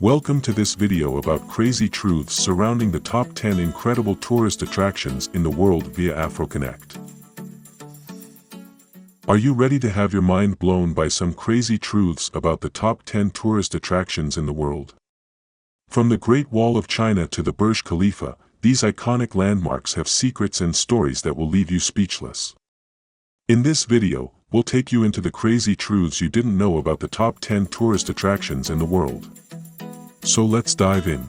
Welcome to this video about crazy truths surrounding the top 10 incredible tourist attractions in the world via Afrokonnect. Are you ready to have your mind blown by some crazy truths about the top 10 tourist attractions in the world? From the Great Wall of China to the Burj Khalifa, these iconic landmarks have secrets and stories that will leave you speechless. In this video, we'll take you into the crazy truths you didn't know about the top 10 tourist attractions in the world. So let's dive in.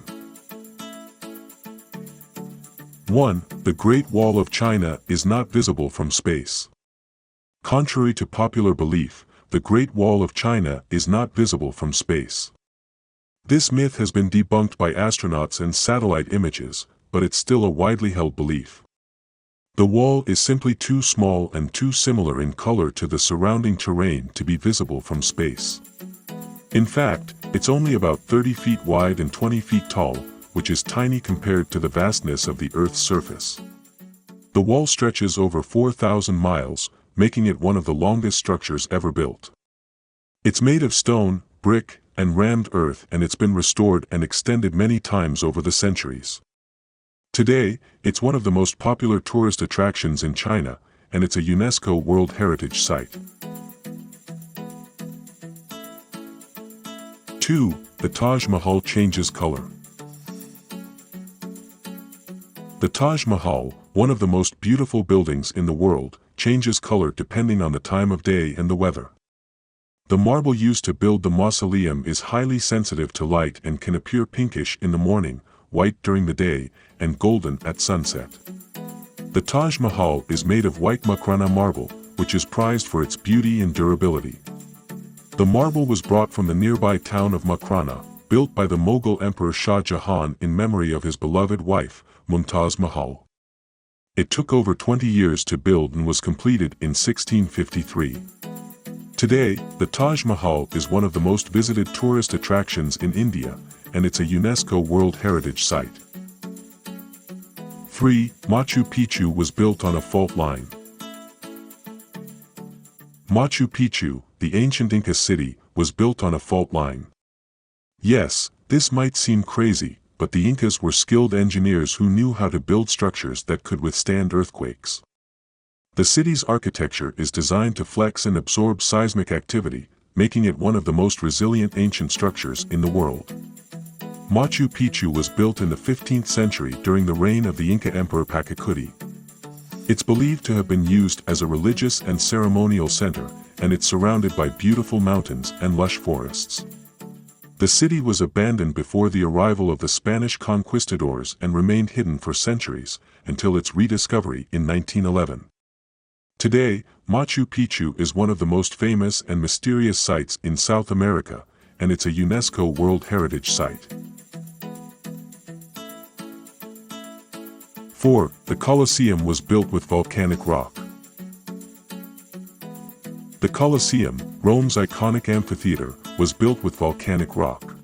1. The Great Wall of China is not visible from space. Contrary to popular belief, the Great Wall of China is not visible from space. This myth has been debunked by astronauts and satellite images, but it's still a widely held belief. The wall is simply too small and too similar in color to the surrounding terrain to be visible from space. In fact, it's only about 30 feet wide and 20 feet tall, which is tiny compared to the vastness of the Earth's surface. The wall stretches over 4,000 miles, making it one of the longest structures ever built. It's made of stone, brick, and rammed earth, and it's been restored and extended many times over the centuries. Today, it's one of the most popular tourist attractions in China, and it's a UNESCO World Heritage Site. 2. The Taj Mahal changes color. The Taj Mahal, one of the most beautiful buildings in the world, changes color depending on the time of day and the weather. The marble used to build the mausoleum is highly sensitive to light and can appear pinkish in the morning, white during the day, and golden at sunset. The Taj Mahal is made of white Makrana marble, which is prized for its beauty and durability. The marble was brought from the nearby town of Makrana, built by the Mughal Emperor Shah Jahan in memory of his beloved wife, Mumtaz Mahal. It took over 20 years to build and was completed in 1653. Today, the Taj Mahal is one of the most visited tourist attractions in India, and it's a UNESCO World Heritage Site. 3. Machu Picchu was built on a fault line. Machu Picchu, the ancient Inca city, was built on a fault line. Yes, this might seem crazy, but the Incas were skilled engineers who knew how to build structures that could withstand earthquakes. The city's architecture is designed to flex and absorb seismic activity, making it one of the most resilient ancient structures in the world. Machu Picchu was built in the 15th century during the reign of the Inca Emperor Pachacuti. It's believed to have been used as a religious and ceremonial center, and it's surrounded by beautiful mountains and lush forests. The city was abandoned before the arrival of the Spanish conquistadors and remained hidden for centuries, until its rediscovery in 1911. Today, Machu Picchu is one of the most famous and mysterious sites in South America, and it's a UNESCO World Heritage Site. 4. The Colosseum was built with volcanic rock. The Colosseum, Rome's iconic amphitheater, was built with volcanic rock.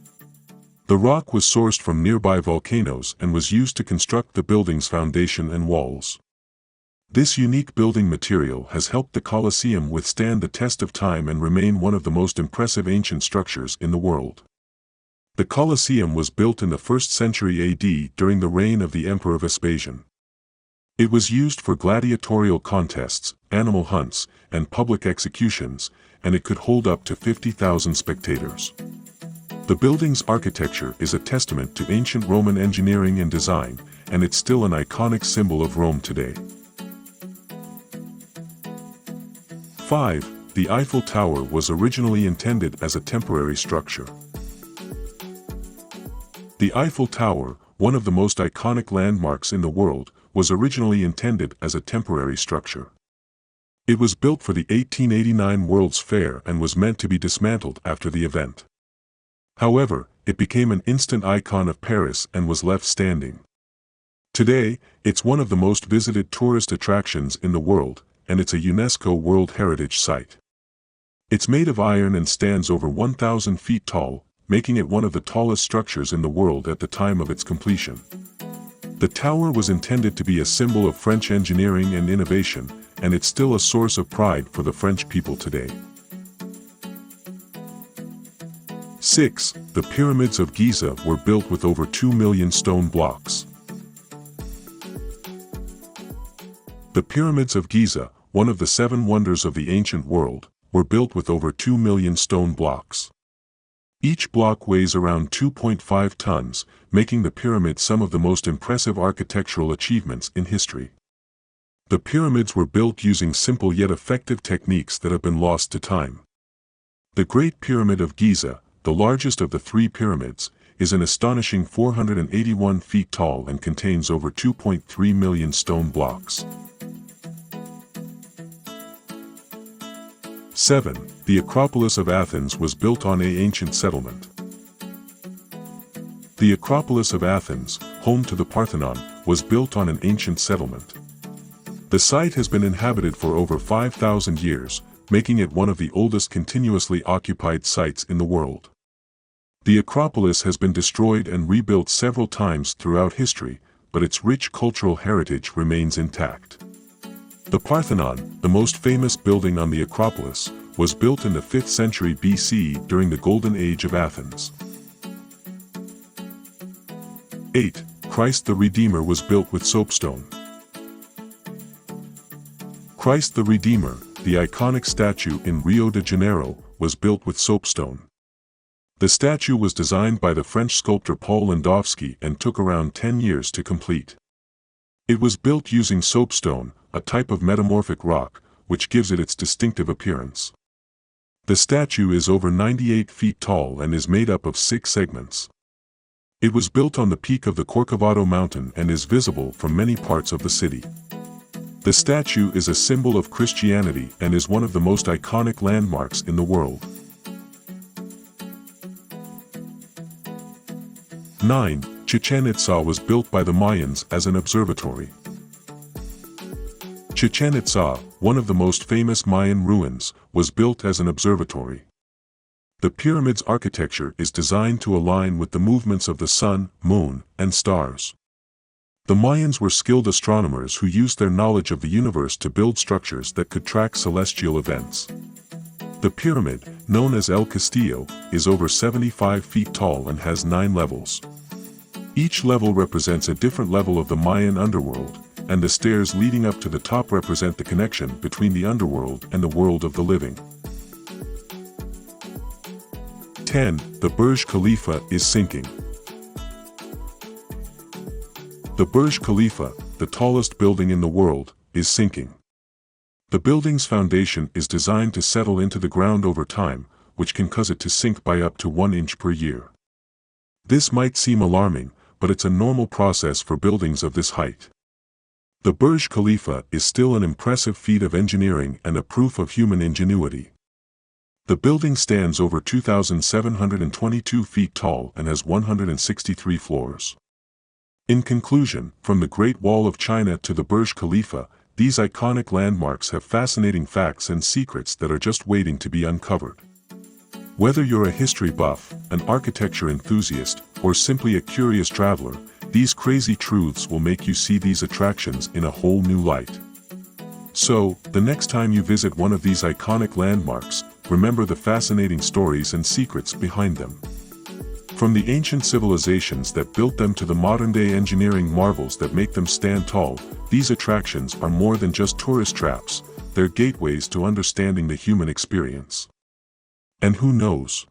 The rock was sourced from nearby volcanoes and was used to construct the building's foundation and walls. This unique building material has helped the Colosseum withstand the test of time and remain one of the most impressive ancient structures in the world. The Colosseum was built in the 1st century AD during the reign of the Emperor Vespasian. It was used for gladiatorial contests, animal hunts, and public executions, and it could hold up to 50,000 spectators. The building's architecture is a testament to ancient Roman engineering and design, and it's still an iconic symbol of Rome today. 5. The Eiffel Tower was originally intended as a temporary structure. The Eiffel Tower, one of the most iconic landmarks in the world, was originally intended as a temporary structure. It was built for the 1889 World's Fair and was meant to be dismantled after the event. However, it became an instant icon of Paris and was left standing. Today, it's one of the most visited tourist attractions in the world, and it's a UNESCO World Heritage Site. It's made of iron and stands over 1,000 feet tall, making it one of the tallest structures in the world at the time of its completion. The tower was intended to be a symbol of French engineering and innovation, and it's still a source of pride for the French people today. 6. The pyramids of Giza were built with over 2 million stone blocks. The pyramids of Giza, one of the 7 wonders of the ancient world, were built with over 2 million stone blocks. Each block weighs around 2.5 tons, making the pyramid some of the most impressive architectural achievements in history. The pyramids were built using simple yet effective techniques that have been lost to time. The Great Pyramid of Giza, the largest of the 3 pyramids, is an astonishing 481 feet tall and contains over 2.3 million stone blocks. 7. The Acropolis of Athens was built on an ancient settlement. The Acropolis of Athens, home to the Parthenon, was built on an ancient settlement. The site has been inhabited for over 5,000 years, making it one of the oldest continuously occupied sites in the world. The Acropolis has been destroyed and rebuilt several times throughout history, but its rich cultural heritage remains intact. The Parthenon, the most famous building on the Acropolis, was built in the 5th century BC during the Golden Age of Athens. 8. Christ the Redeemer was built with soapstone. Christ the Redeemer, the iconic statue in Rio de Janeiro, was built with soapstone. The statue was designed by the French sculptor Paul Landowski and took around 10 years to complete. It was built using soapstone, a type of metamorphic rock, which gives it its distinctive appearance. The statue is over 98 feet tall and is made up of 6 segments. It was built on the peak of the Corcovado mountain and is visible from many parts of the city. The statue is a symbol of Christianity and is one of the most iconic landmarks in the world. 9. Chichen Itza was built by the Mayans as an observatory. Chichen Itza, one of the most famous Mayan ruins, was built as an observatory. The pyramid's architecture is designed to align with the movements of the sun, moon, and stars. The Mayans were skilled astronomers who used their knowledge of the universe to build structures that could track celestial events. The pyramid, known as El Castillo, is over 75 feet tall and has 9 levels. Each level represents a different level of the Mayan underworld, and the stairs leading up to the top represent the connection between the underworld and the world of the living. 10. The Burj Khalifa is sinking. The Burj Khalifa, the tallest building in the world, is sinking. The building's foundation is designed to settle into the ground over time, which can cause it to sink by up to 1 inch per year. This might seem alarming, but it's a normal process for buildings of this height. The Burj Khalifa is still an impressive feat of engineering and a proof of human ingenuity. The building stands over 2,722 feet tall and has 163 floors. In conclusion, from the Great Wall of China to the Burj Khalifa, these iconic landmarks have fascinating facts and secrets that are just waiting to be uncovered. Whether you're a history buff, an architecture enthusiast, or simply a curious traveler, these crazy truths will make you see these attractions in a whole new light. So, the next time you visit one of these iconic landmarks, remember the fascinating stories and secrets behind them. From the ancient civilizations that built them to the modern-day engineering marvels that make them stand tall, these attractions are more than just tourist traps, they're gateways to understanding the human experience. And who knows?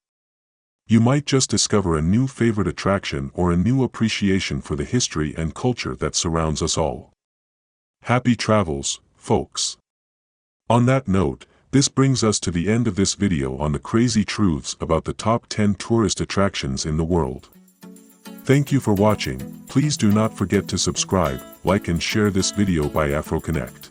You might just discover a new favorite attraction or a new appreciation for the history and culture that surrounds us all. Happy travels, folks! On that note, this brings us to the end of this video on the crazy truths about the top 10 tourist attractions in the world. Thank you for watching. Please do not forget to subscribe, like and share this video by Afrokonnect.